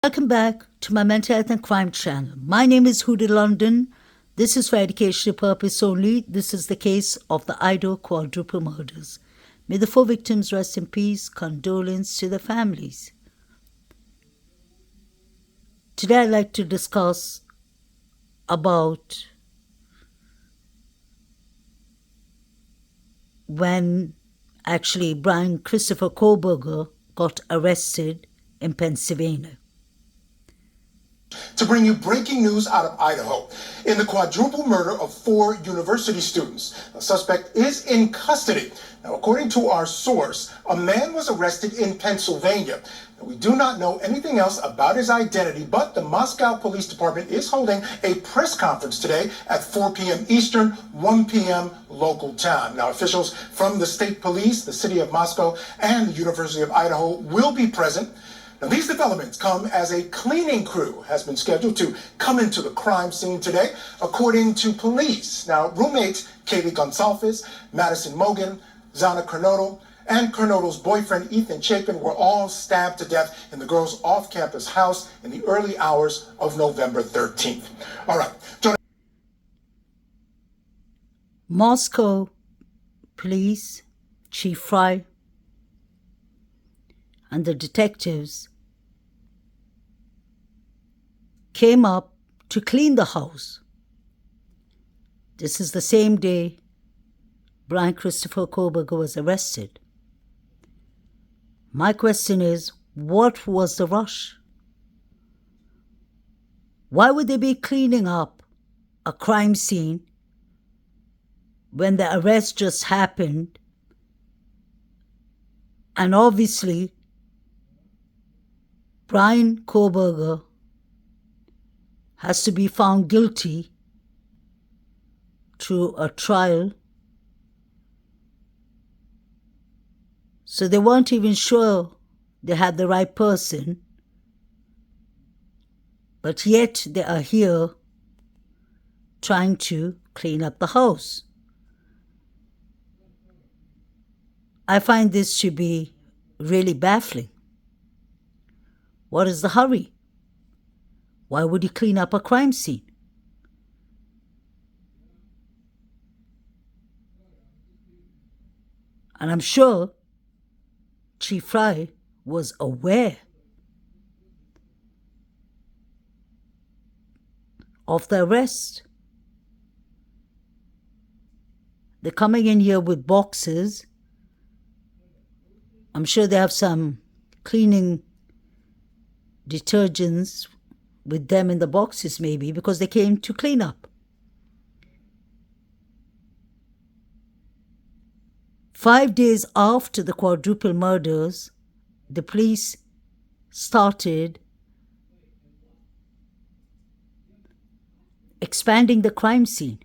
Welcome back to my Mental Health and Crime channel. My name is Hootie London. This is for educational purpose only. This is the case of the Idaho quadruple murders. May the 4 victims rest in peace. Condolence to the families. Today I'd like to discuss about when actually Bryan Christopher Kohberger got arrested in Pennsylvania. To bring you breaking news out of Idaho. In the quadruple murder of 4 university students, a suspect is in custody. Now, according to our source, a man was arrested in Pennsylvania. Now, we do not know anything else about his identity, but the Moscow Police Department is holding a press conference today at 4 p.m. Eastern, 1 p.m. local time. Now, officials from the state police, the city of Moscow, and the University of Idaho will be present. Now, these developments come as a cleaning crew has been scheduled to come into the crime scene today, according to police. Now, roommates Kaylee Gonsalves, Madison Mogan, Zana Kernodle, and Kernodle's boyfriend Ethan Chapin were all stabbed to death in the girls' off-campus house in the early hours of November 13th. All right. Moscow Police Chief Fry and the detectives came up to clean the house. This is the same day Bryan Christopher Kohberger was arrested. My question is, what was the rush? Why would they be cleaning up a crime scene when the arrest just happened? And obviously, Bryan Kohberger has to be found guilty through a trial. So they weren't even sure they had the right person, but yet they are here trying to clean up the house. I find this to be really baffling. What is the hurry? Why would he clean up a crime scene? And I'm sure Chief Fry was aware of the arrest. They're coming in here with boxes. I'm sure they have some cleaning detergents with them in the boxes, maybe, because they came to clean up. 5 days after the quadruple murders, the police started expanding the crime scene.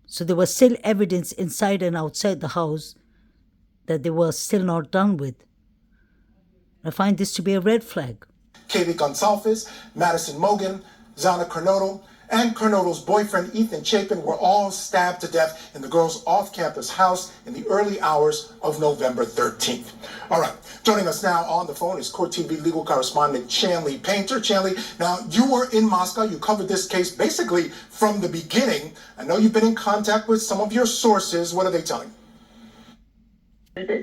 So there was still evidence inside and outside the house that they were still not done with. I find this to be a red flag. Kaylee Gonsalves, Madison Mogan, Zana Kernodle, and Kernodle's boyfriend Ethan Chapin were all stabbed to death in the girls' off-campus house in the early hours of November 13th. All right, joining us now on the phone is Court TV legal correspondent Chanley Painter. Chanley, now you were in Moscow. You covered this case basically from the beginning. I know you've been in contact with some of your sources. What are they telling you?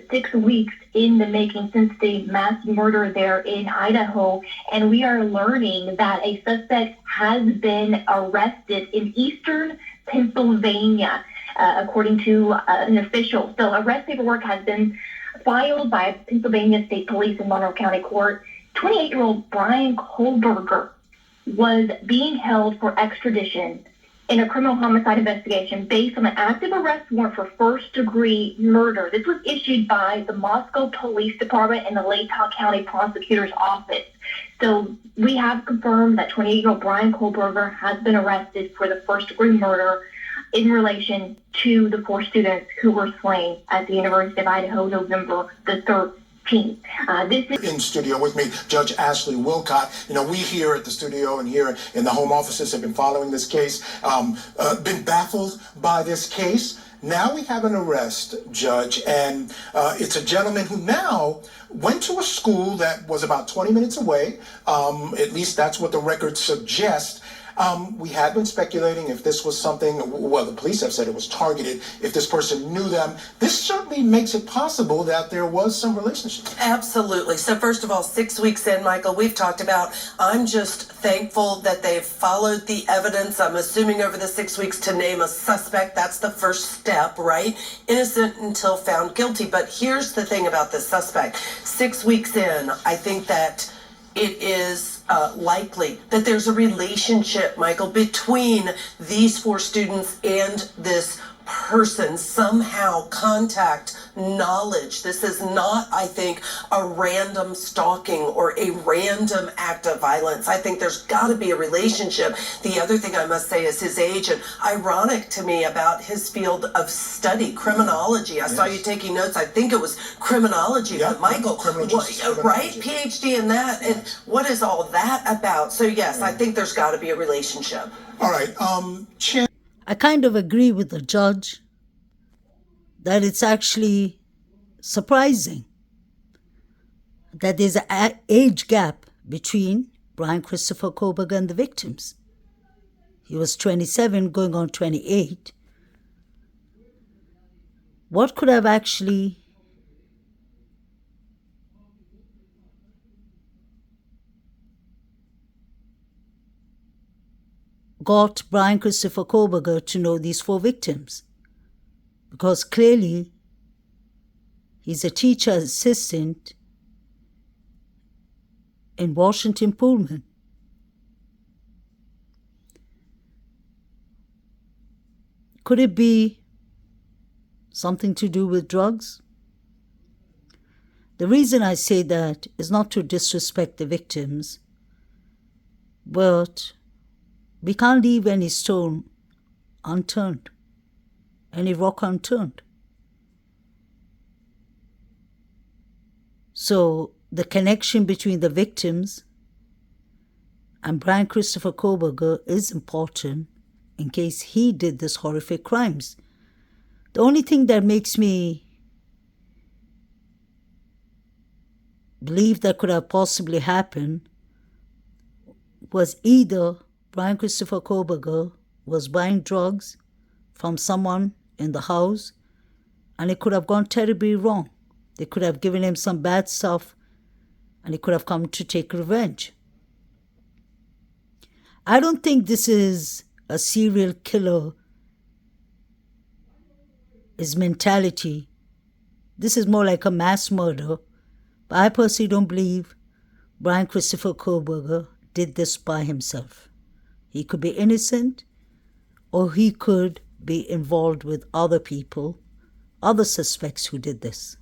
6 weeks in the making since the mass murder there in Idaho, and we are learning that a suspect has been arrested in eastern Pennsylvania, according to an official. So arrest paperwork has been filed by Pennsylvania State Police in Monroe County Court. 28-year-old Bryan Kohberger was being held for extradition in a criminal homicide investigation based on an active arrest warrant for first-degree murder. This was issued by the Moscow Police Department and the Latah County Prosecutor's Office. So we have confirmed that 28-year-old Bryan Kohberger has been arrested for the first-degree murder in relation to the 4 students who were slain at the University of Idaho November the 3rd. This is in studio with me, Judge Ashley Wilcott. You know, we here at the studio and here in the home offices have been following this case, been baffled by this case. Now we have an arrest, Judge, and it's a gentleman who now went to a school that was about 20 minutes away. At least that's what the records suggest. We had been speculating if this was something, well, the police have said it was targeted, if this person knew them. This certainly makes it possible that there was some relationship. Absolutely. So first of all, 6 weeks in, Michael, we've talked about, I'm just thankful that they've followed the evidence. I'm assuming over the 6 weeks to name a suspect. That's the first step, right? Innocent until found guilty. But here's the thing about this suspect. 6 weeks in, I think that it is likely that there's a relationship, Michael, between these 4 students and this person, somehow contact, knowledge. This is not, I think, a random stalking or a random act of violence. I think there's got to be a relationship. The other thing I must say is his age, and ironic to me about his field of study, criminology. I saw you taking notes. I think it was criminology, but Michael, right? PhD in that, and what is all that about? So yes, I think there's got to be a relationship. All right, I kind of agree with the judge that it's actually surprising that there's an age gap between Bryan Christopher Kohberger and the victims. He was 27 going on 28. What could have actually got Bryan Christopher Kohberger to know these 4 victims? Because clearly he's a teacher assistant in Washington Pullman. Could it be something to do with drugs? The reason I say that is not to disrespect the victims, but we can't leave any stone unturned, any rock unturned. So the connection between the victims and Bryan Christopher Kohberger is important in case he did these horrific crimes. The only thing that makes me believe that could have possibly happened was either Bryan Christopher Kohberger was buying drugs from someone in the house, and it could have gone terribly wrong. They could have given him some bad stuff, and he could have come to take revenge. I don't think this is a serial killer, his mentality. This is more like a mass murder. But I personally don't believe Bryan Christopher Kohberger did this by himself. He could be innocent, or he could be involved with other people, other suspects who did this.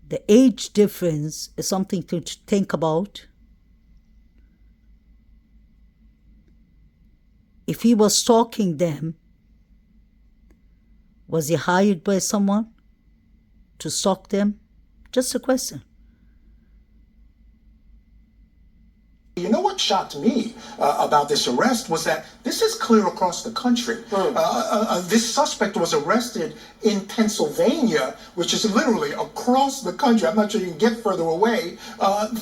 The age difference is something to think about. If he was stalking them, was he hired by someone to stalk them? Just a question. You know what shocked me about this arrest was that this is clear across the country. This suspect was arrested in Pennsylvania, which is literally across the country. I'm not sure you can get further away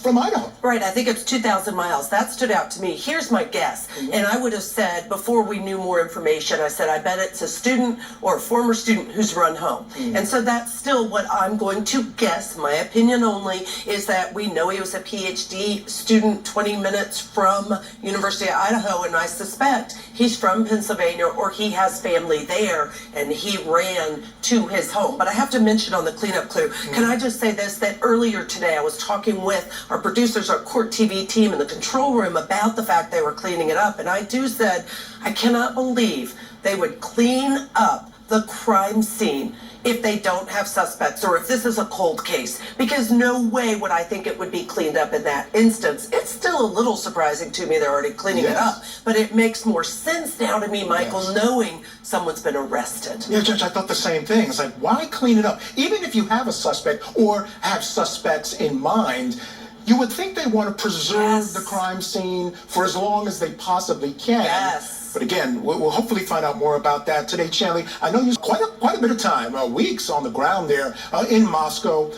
from Idaho. Right, I think it's 2,000 miles. That stood out to me. Here's my guess. And I would have said, before we knew more information, I said, I bet it's a student or a former student who's run home. And so that's still what I'm going to guess. My opinion only is that we know he was a PhD student 20 minutes from University of Idaho, and I suspect he's from Pennsylvania or he has family there, and he ran to his home. But I have to mention on the cleanup clue, can I just say this, that earlier today I was talking with our producers, our Court TV team in the control room about the fact they were cleaning it up, and I said, I cannot believe they would clean up the crime scene if they don't have suspects or if this is a cold case, because no way would I think it would be cleaned up in that instance. It's still a little surprising to me they're already cleaning it up, but it makes more sense now to me, Michael, knowing someone's been arrested. Yeah, Judge, I thought the same thing. It's like, why clean it up? Even if you have a suspect or have suspects in mind, you would think they want to preserve the crime scene for as long as they possibly can. Yes. But again, we'll hopefully find out more about that today, Chanley. I know you spent quite a bit of time, weeks on the ground there in Moscow.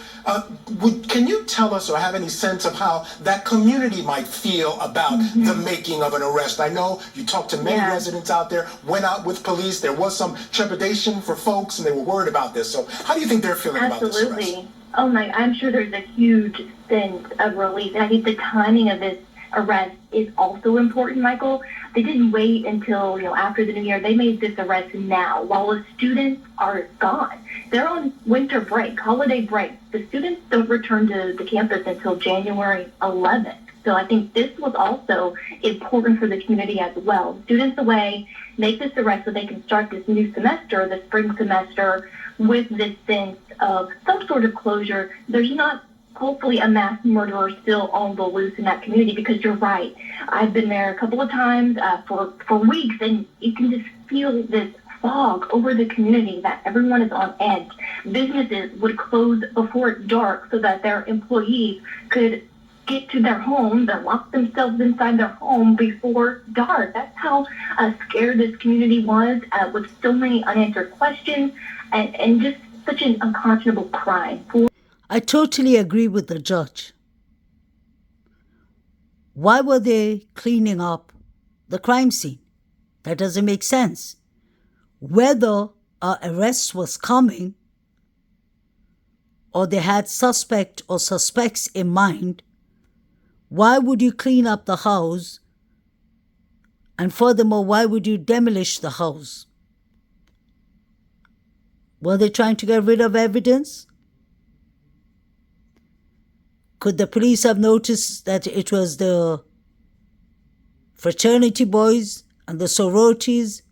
Can you tell us or have any sense of how that community might feel about the making of an arrest? I know you talked to many residents out there, went out with police. There was some trepidation for folks, and they were worried about this. So how do you think they're feeling about this arrest? Absolutely. Oh my, I'm sure there's a huge sense of relief. And I think the timing of this arrest is also important, Michael. They didn't wait until, after the new year. They made this arrest now while the students are gone. They're on winter break, holiday break. The students don't return to the campus until January 11th. So I think this was also important for the community as well. Students away, make this arrest so they can start this new semester, the spring semester, with this sense of some sort of closure. There's not, hopefully, a mass murderer still on the loose in that community, because you're right. I've been there a couple of times for weeks, and you can just feel this fog over the community that everyone is on edge. Businesses would close before dark so that their employees could get to their homes and lock themselves inside their home before dark. That's how scared this community was, with so many unanswered questions and just such an unconscionable crime. I totally agree with the judge. Why were they cleaning up the crime scene? That doesn't make sense. Whether an arrest was coming or they had suspect or suspects in mind, why would you clean up the house? And furthermore, why would you demolish the house? Were they trying to get rid of evidence? Could the police have noticed that it was the fraternity boys and the sororities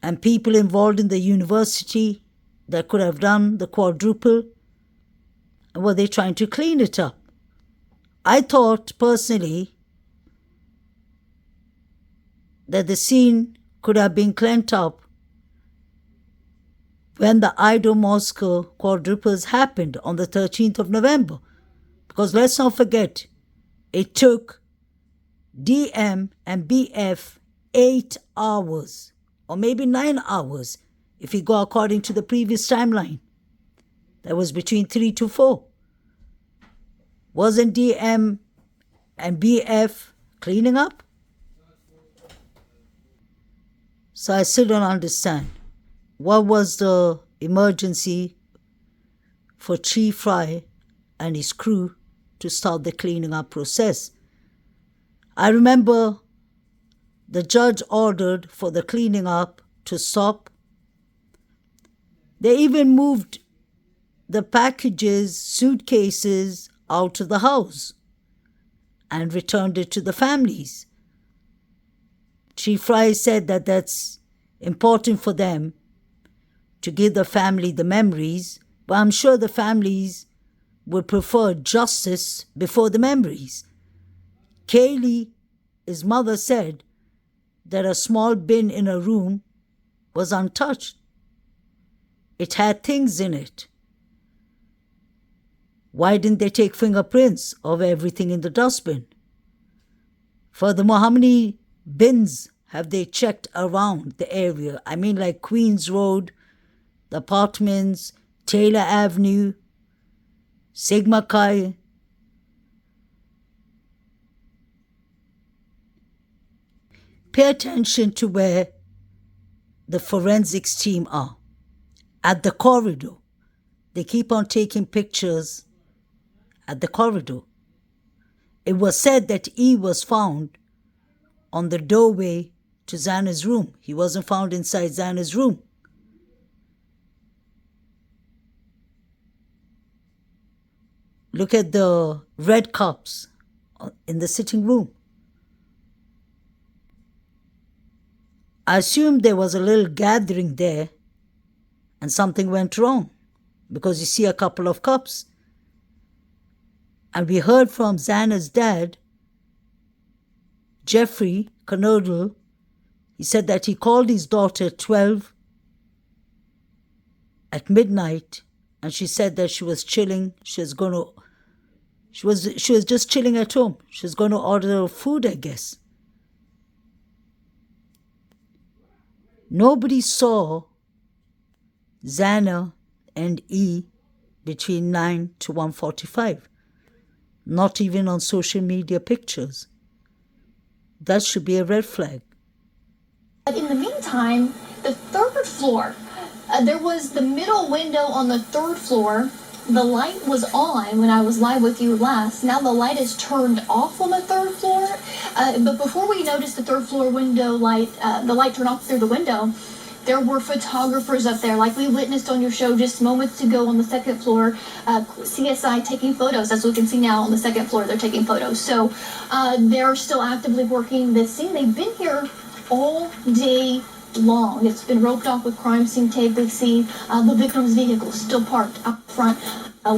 and people involved in the university that could have done the quadruple? And were they trying to clean it up? I thought personally that the scene could have been cleaned up when the Idaho-Moscow quadruples happened on the 13th of November. Because let's not forget, it took DM and BF 8 hours, or maybe 9 hours, if you go according to the previous timeline. That was between 3 to 4. Wasn't DM and BF cleaning up? So I still don't understand. What was the emergency for Chief Fry and his crew to start the cleaning up process? I remember the judge ordered for the cleaning up to stop. They even moved the packages, suitcases out of the house and returned it to the families. Chief Fry said that that's important for them to give the family the memories, but I'm sure the families would prefer justice before the memories. Kaylee, his mother, said that a small bin in a room was untouched. It had things in it. Why didn't they take fingerprints of everything in the dustbin? Furthermore, how many bins have they checked around the area? I mean, like Queens Road, the apartments, Taylor Avenue, Sigma Chi. Pay attention to where the forensics team are. At the corridor. They keep on taking pictures at the corridor. It was said that E was found on the doorway to Xana's room. He wasn't found inside Xana's room. Look at the red cups in the sitting room. I assume there was a little gathering there and something went wrong, because you see a couple of cups. And we heard from Xana's dad, Jeffrey Canodal. He said that he called his daughter at 12 at midnight, and she said that she was chilling. She was just chilling at home. She was going to order food, I guess. Nobody saw Xana and E between 9 to 1:45. Not even on social media pictures. That should be a red flag. But in the meantime, the third floor, there was the middle window on the third floor. The light was on when I was live with you last. Now the light is turned off on the third floor. But before we noticed the third floor window light, the light turned off through the window, there were photographers up there, like we witnessed on your show just moments ago on the second floor, CSI taking photos. As we can see now on the second floor, they're taking photos. So they're still actively working this scene. They've been here all day long. It's been roped off with crime scene tape. We see the victim's vehicle still parked up front.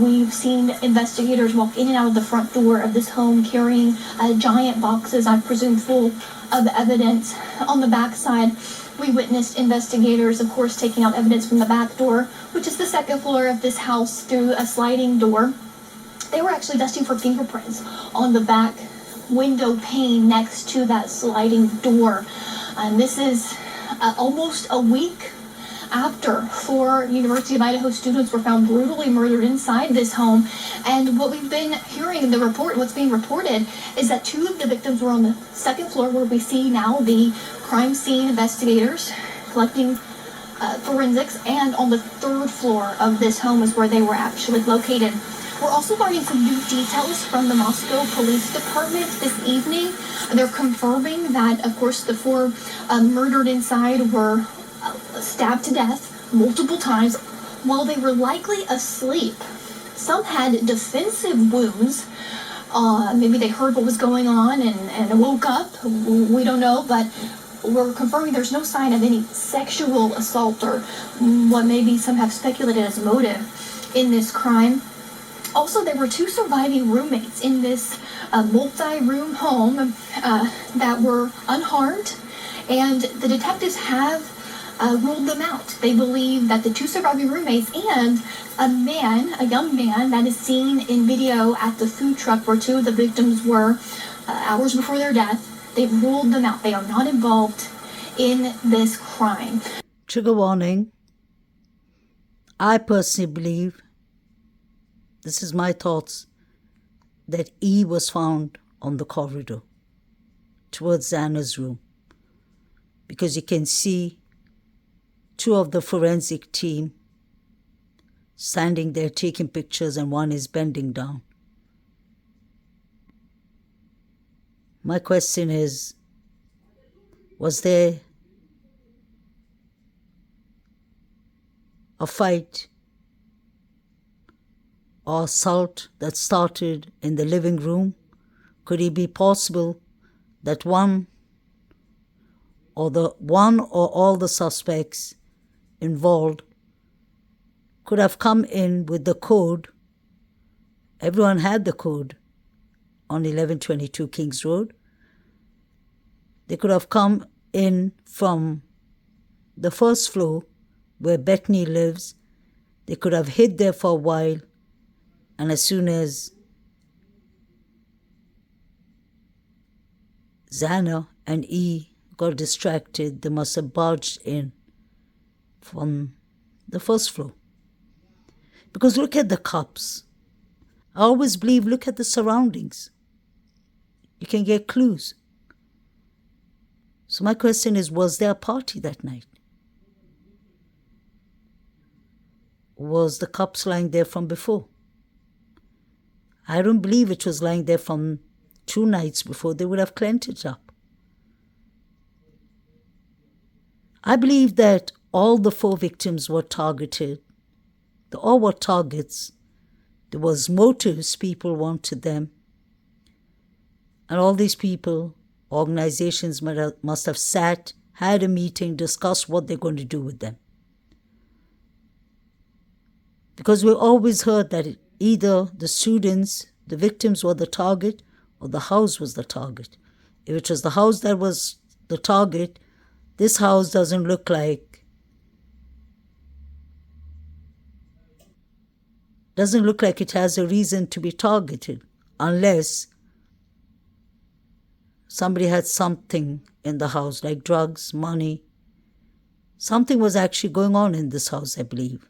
We've seen investigators walk in and out of the front door of this home carrying giant boxes, I presume full of evidence. On the backside, we witnessed investigators, of course, taking out evidence from the back door, which is the second floor of this house, through a sliding door. They were actually testing for fingerprints on the back window pane next to that sliding door. And this is almost a week after 4 University of Idaho students were found brutally murdered inside this home. And what we've been hearing in the report, what's being reported, is that 2 of the victims were on the second floor, where we see now the crime scene investigators collecting forensics, and on the third floor of this home is where they were actually located. We're also learning some new details from the Moscow Police Department this evening. They're confirming that, of course, the 4 murdered inside were stabbed to death multiple times while they were likely asleep. Some had defensive wounds. Maybe they heard what was going on and woke up. We don't know, but we're confirming there's no sign of any sexual assault or what maybe some have speculated as motive in this crime. Also, there were 2 surviving roommates in this multi-room home that were unharmed, and the detectives have ruled them out. They believe that the 2 surviving roommates and a young man that is seen in video at the food truck where 2 of the victims were hours before their death, they've ruled them out. They are not involved in this crime. Trigger warning. I personally believe, this is my thoughts, that E was found on the corridor towards Xana's room, because you can see 2 of the forensic team standing there taking pictures, and one is bending down. My question is, was there a fight or assault that started in the living room? Could it be possible that one or all the suspects involved could have come in with the code? Everyone had the code on 1122 Kings Road. They could have come in from the first floor where Bethany lives. They could have hid there for a while, and as soon as Xana and E got distracted, they must have barged in from the first floor. Because look at the cups. I always believe, look at the surroundings. You can get clues. So my question is, was there a party that night? Was the cups lying there from before? I don't believe it was lying there from 2 nights before. They would have cleaned it up. I believe that all the 4 victims were targeted. They all were targets. There was motives people wanted them. And all these people, organizations must have sat, had a meeting, discussed what they're going to do with them. Because we always heard that either the students, the victims, were the target, or the house was the target. If it was the house that was the target, this house doesn't look like it has a reason to be targeted, unless somebody had something in the house, like drugs, money, Something was actually going on in this house, I believe.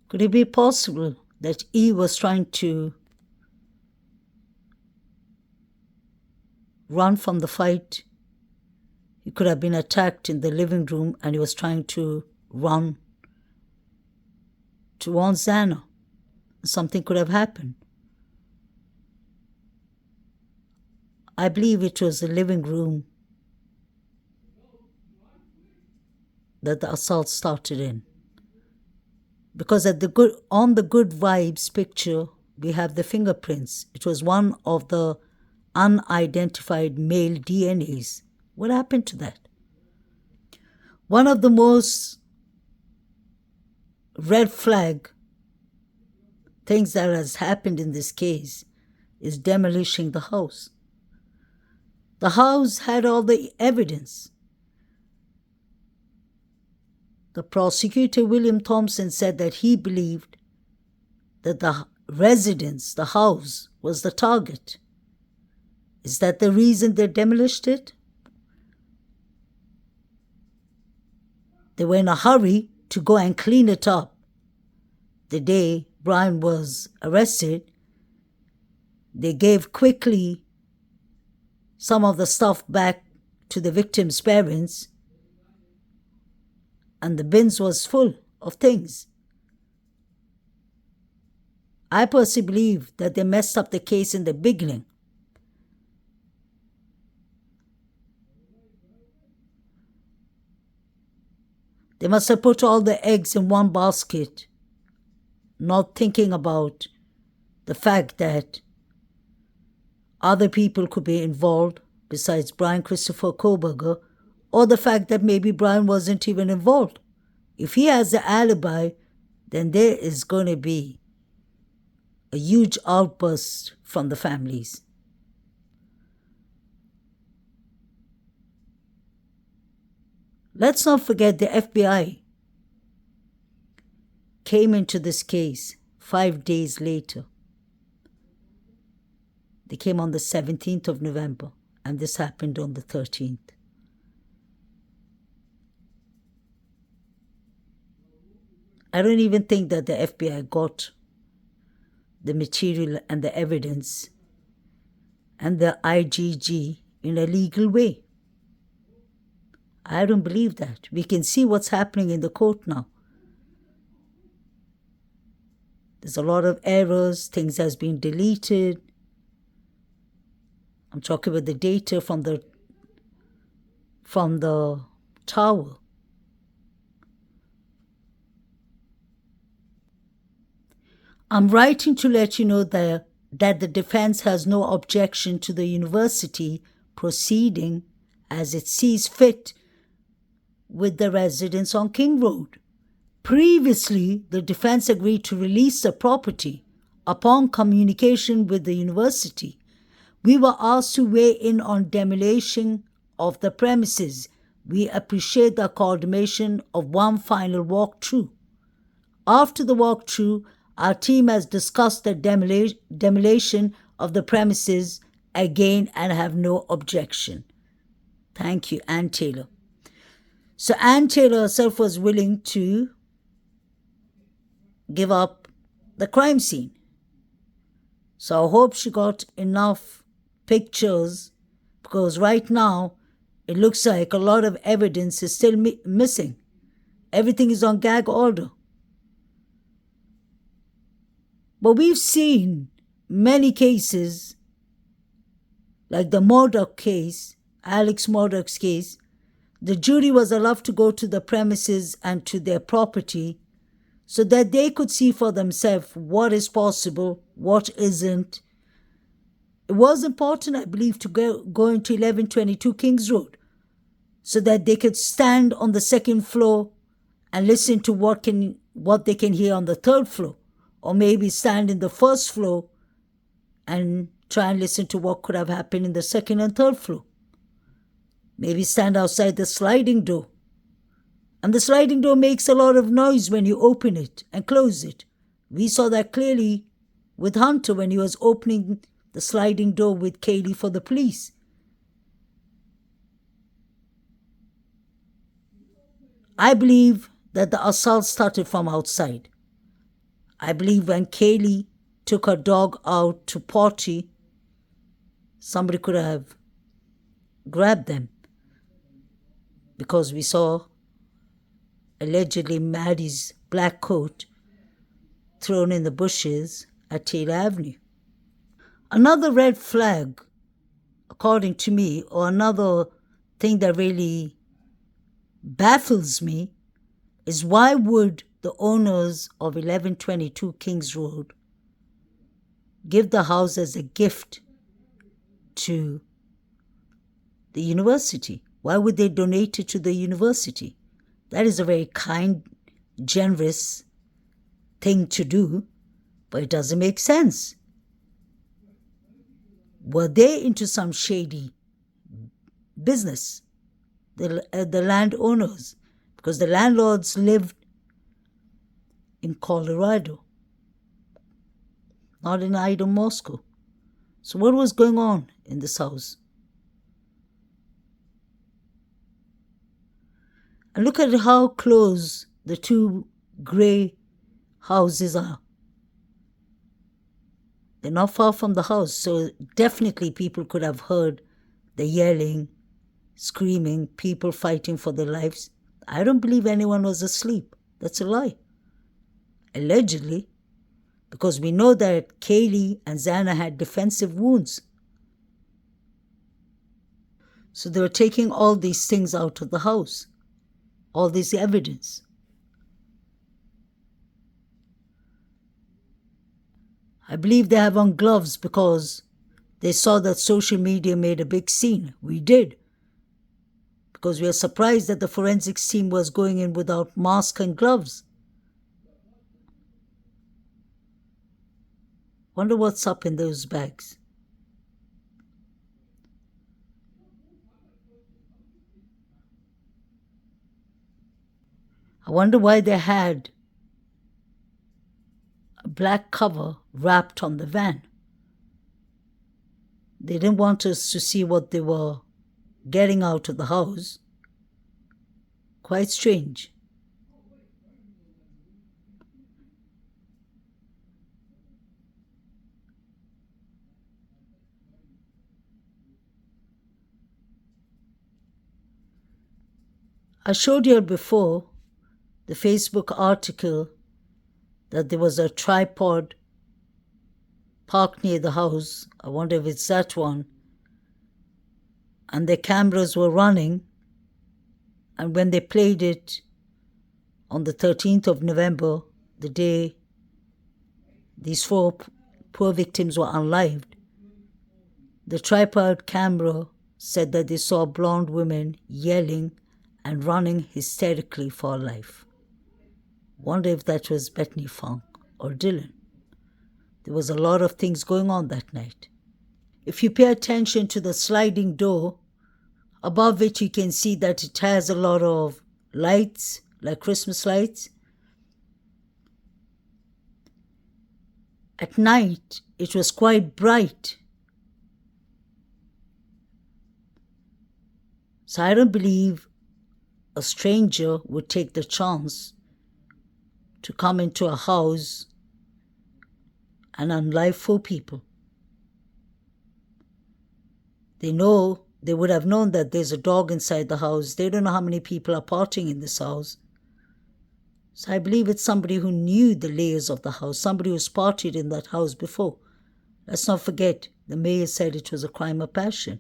Could it be possible that E was trying to run from the fight? He could have been attacked in the living room and he was trying to run towards Anna. Something could have happened. I believe it was the living room that the assault started in. Because on the Good Vibes picture, we have the fingerprints. It was one of the unidentified male DNAs. What happened to that? One of the most red flag things that has happened in this case is demolishing the house. The house had all the evidence. The prosecutor, William Thompson, said that he believed that the residence, the house, was the target. Is that the reason they demolished it? They were in a hurry to go and clean it up. The day Bryan was arrested, they gave quickly some of the stuff back to the victim's parents, and the bins was full of things. I personally believe that they messed up the case in the beginning. They must have put all the eggs in one basket, not thinking about the fact that other people could be involved besides Bryan Christopher Kohberger, or the fact that maybe Bryan wasn't even involved. If he has the alibi, then there is going to be a huge outburst from the families. Let's not forget the FBI came into this case 5 days later. They came on the 17th of November, and this happened on the 13th. I don't even think that the FBI got the material and the evidence and the IGG in a legal way. I don't believe that. We can see what's happening in the court now. There's a lot of errors, things has been deleted. I'm talking about the data from the tower. I'm writing to let you know that the defense has no objection to the university proceeding as it sees fit with the residents on King Road. Previously, the defense agreed to release the property upon communication with the university. We were asked to weigh in on demolition of the premises. We appreciate the coordination of one final walkthrough. After the walkthrough, our team has discussed the demolition of the premises again and have no objection. Thank you, Ann Taylor. So Ann Taylor herself was willing to give up the crime scene. So I hope she got enough pictures, because right now it looks like a lot of evidence is still missing. Everything is on gag order. But we've seen many cases, like the Murdoch case, Alex Murdoch's case. The jury was allowed to go to the premises and to their property so that they could see for themselves what is possible, what isn't. It was important, I believe, to go into 1122 Kings Road so that they could stand on the second floor and listen to what they can hear on the third floor. Or maybe stand in the first floor and try and listen to what could have happened in the second and third floor. Maybe stand outside the sliding door. And the sliding door makes a lot of noise when you open it and close it. We saw that clearly with Hunter when he was opening the sliding door with Kaylee for the police. I believe that the assault started from outside. I believe when Kaylee took her dog out to potty, somebody could have grabbed them, because we saw allegedly Maddie's black coat thrown in the bushes at Taylor Avenue. Another red flag, according to me, or another thing that really baffles me, is why would the owners of 1122 Kings Road give the house as a gift to the university? Why would they donate it to the university? That is a very kind, generous thing to do, but it doesn't make sense. Were they into some shady business, the landowners? Because the landlords lived in Colorado, not in Idaho, Moscow. So what was going on in this house? And look at how close the two gray houses are. They're not far from the house, so definitely people could have heard the yelling, screaming, people fighting for their lives. I don't believe anyone was asleep. That's a lie. Allegedly, because we know that Kaylee and Xana had defensive wounds. So they were taking all these things out of the house, all this evidence. I believe they have on gloves because they saw that social media made a big scene. We did. Because we are surprised that the forensics team was going in without mask and gloves. Wonder what's up in those bags. I wonder why they had a black cover wrapped on the van. They didn't want us to see what they were getting out of the house. Quite strange. I showed you before the Facebook article that there was a tripod parked near the house. I wonder if it's that one. And the cameras were running. And when they played it on the 13th of November, the day these four poor victims were unlived, the tripod camera said that they saw blonde women yelling and running hysterically for life. Wonder if that was Bethany Funk or Dylan. There was a lot of things going on that night. If you pay attention to the sliding door, above it you can see that it has a lot of lights, like Christmas lights. At night, it was quite bright. So I don't believe a stranger would take the chance to come into a house and unlive 4 people. They would have known that there's a dog inside the house. They don't know how many people are partying in this house. So I believe it's somebody who knew the layers of the house, somebody who's partied in that house before. Let's not forget, the mayor said it was a crime of passion.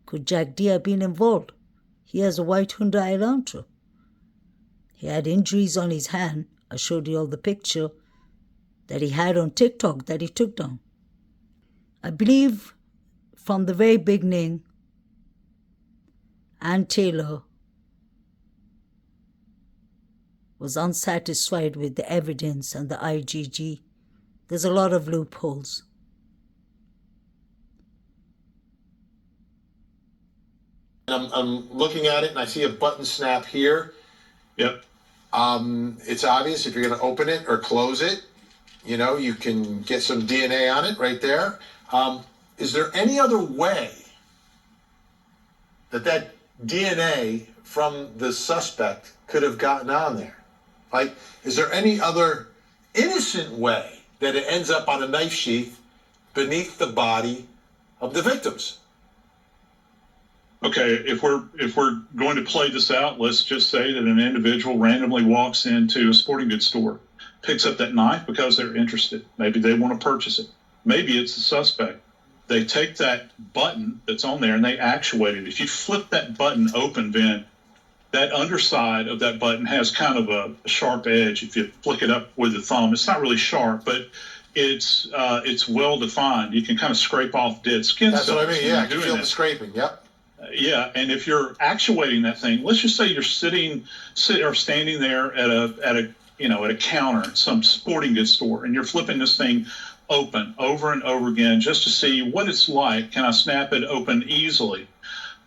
Could Jack D have been involved? He has a white Hyundai Elantra. He had injuries on his hand. I showed you all the picture that he had on TikTok that he took down. I believe from the very beginning, Ann Taylor was unsatisfied with the evidence and the IGG. There's a lot of loopholes. I'm looking at it and I see a button snap here. Yep. It's obvious if you're going to open it or close it, you can get some DNA on it right there. Is there any other way that DNA from the suspect could have gotten on there? Like, is there any other innocent way that it ends up on a knife sheath beneath the body of the victims? Okay, if we're going to play this out, let's just say that an individual randomly walks into a sporting goods store, picks up that knife because they're interested. Maybe they want to purchase it. Maybe it's the suspect. They take that button that's on there and they actuate it. If you flip that button open, Vin, that underside of that button has kind of a sharp edge. If you flick it up with the thumb, it's not really sharp, but it's well defined. You can kind of scrape off dead skin cells. That's what I mean. Yeah, I can feel the that. scraping. Yep. Yeah, and if you're actuating that thing, let's just say you're standing there at a counter at some sporting goods store, and you're flipping this thing open over and over again just to see what it's like. Can I snap it open easily?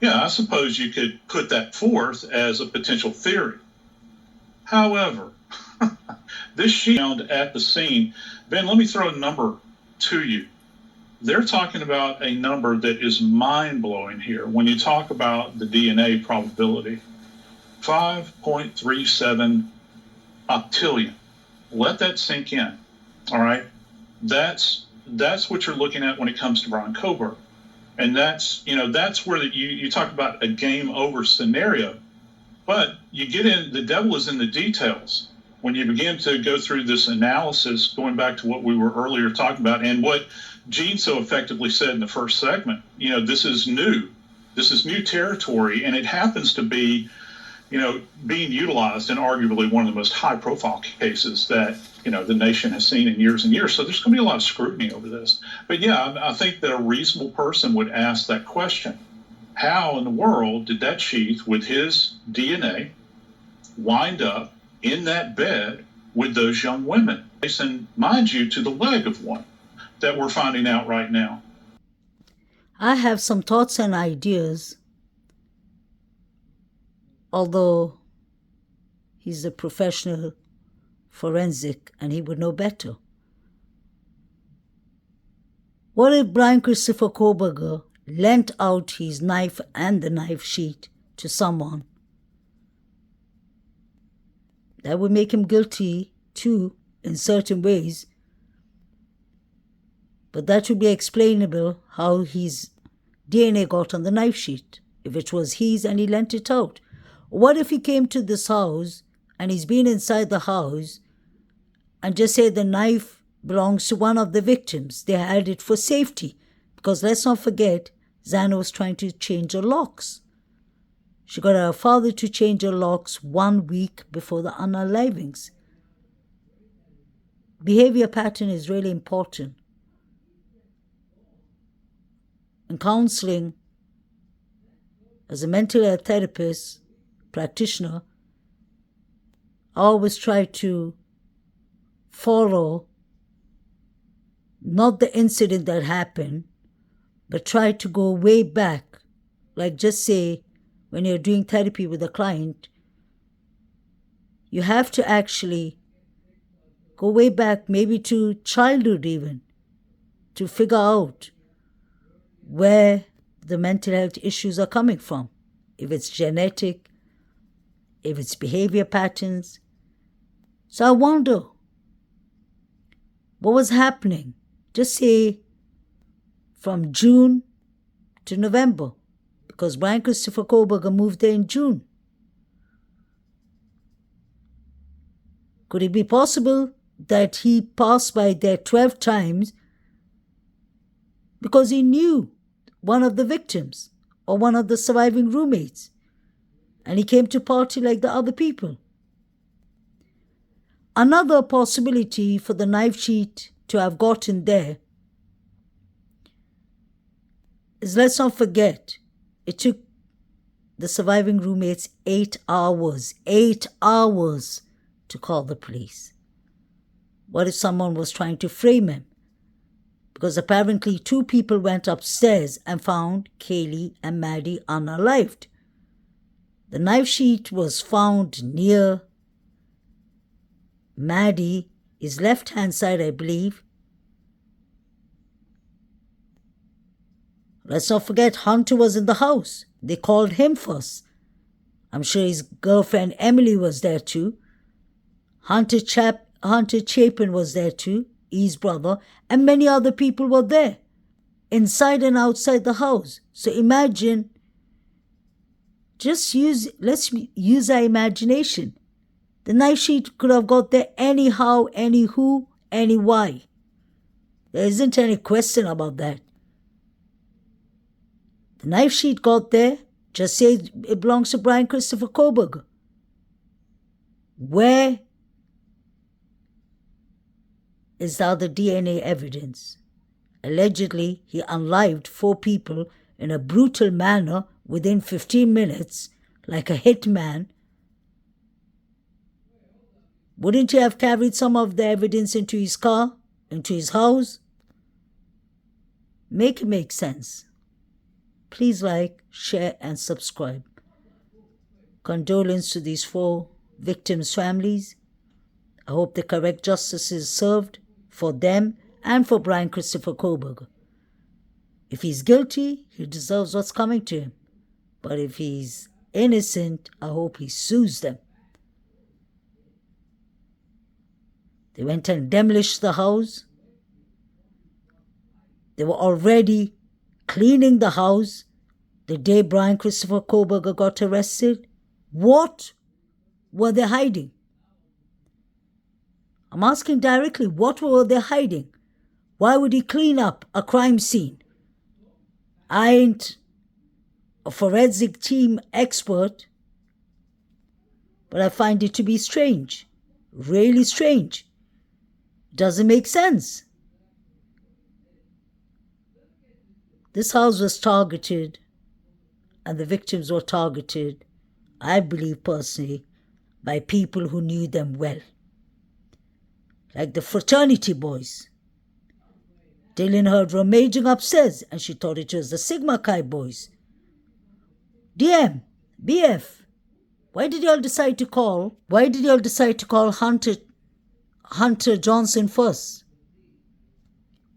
Yeah, I suppose you could put that forth as a potential theory. However, this sheet found at the scene, Ben, let me throw a number to you. They're talking about a number that is mind-blowing here when you talk about the DNA probability. 5.37 octillion. Let that sink in, all right? That's what you're looking at when it comes to Bryan Kohberger. And that's where you talk about a game over scenario. But you get in, the devil is in the details. When you begin to go through this analysis, going back to what we were earlier talking about and what Gene so effectively said in the first segment, this is new. This is new territory, and it happens to be, being utilized in arguably one of the most high-profile cases that, the nation has seen in years and years. So there's going to be a lot of scrutiny over this. But yeah, I think that a reasonable person would ask that question. How in the world did that sheath with his DNA wind up in that bed with those young women? And mind you, to the leg of one that we're finding out right now. I have some thoughts and ideas, although he's a professional forensic and he would know better. What if Bryan Christopher Kohberger lent out his knife and the knife sheath to someone? That would make him guilty too in certain ways, but that would be explainable how his DNA got on the knife sheath, if it was his and he lent it out. What if he came to this house and he's been inside the house and just say the knife belongs to one of the victims? They had it for safety, because let's not forget, Xana was trying to change her locks. She got her father to change her locks 1 week before the unalivings. Behavior pattern is really important. In counseling, as a mental health therapist, practitioner, I always try to follow not the incident that happened, but try to go way back. Like just say, when you're doing therapy with a client, you have to actually go way back, maybe to childhood even, to figure out where the mental health issues are coming from. If it's genetic, if it's behavior patterns. So I wonder, what was happening? Just say from June to November, because Bryan Christopher Kohberger moved there in June. Could it be possible that he passed by there 12 times because he knew one of the victims or one of the surviving roommates, and he came to party like the other people? Another possibility for the knife sheath to have gotten there is, let's not forget, it took the surviving roommates 8 hours to call the police. What if someone was trying to frame him? Because apparently 2 people went upstairs and found Kaylee and Maddie unalived. The knife sheath was found near Maddie, his left-hand side, I believe. Let's not forget, Hunter was in the house. They called him first. I'm sure his girlfriend Emily was there too. Hunter Chapin was there too, his brother, and many other people were there, inside and outside the house. So imagine, let's use our imagination. The knife sheet could have got there anyhow, any who, any why. There isn't any question about that. The knife sheet got there, just say it belongs to Bryan Christopher Kohberger. Where is the other DNA evidence? Allegedly, he unlived 4 people in a brutal manner within 15 minutes, like a hitman. Wouldn't he have carried some of the evidence into his car, into his house? Make it make sense. Please like, share, and subscribe. Condolence to these 4 victims' families. I hope the correct justice is served for them and for Bryan Christopher Kohberger. If he's guilty, he deserves what's coming to him. But if he's innocent, I hope he sues them. They went and demolished the house. They were already cleaning the house the day Bryan Christopher Kohberger got arrested. What were they hiding? I'm asking directly, what were they hiding? Why would he clean up a crime scene? I ain't a forensic team expert, but I find it to be strange, really strange. Doesn't make sense. This house was targeted, and the victims were targeted, I believe personally, by people who knew them well. Like the fraternity boys. Dylan heard rummaging upstairs, and she thought it was the Sigma Chi boys. DM, BF, why did y'all decide to call Hunter Johnson first?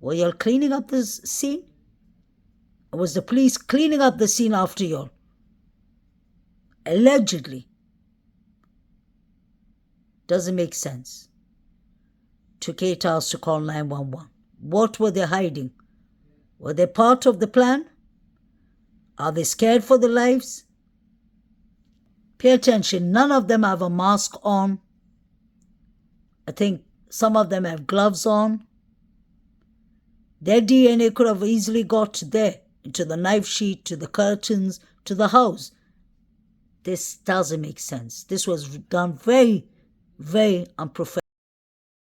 Were y'all cleaning up this scene? Or was the police cleaning up the scene after y'all? Allegedly. Doesn't make sense. Took 8 hours to call 911. What were they hiding? Were they part of the plan? Are they scared for their lives? Pay attention, none of them have a mask on. I think some of them have gloves on. Their DNA could have easily got there, into the knife sheet, to the curtains, to the house. This doesn't make sense. This was done very, very unprofessional.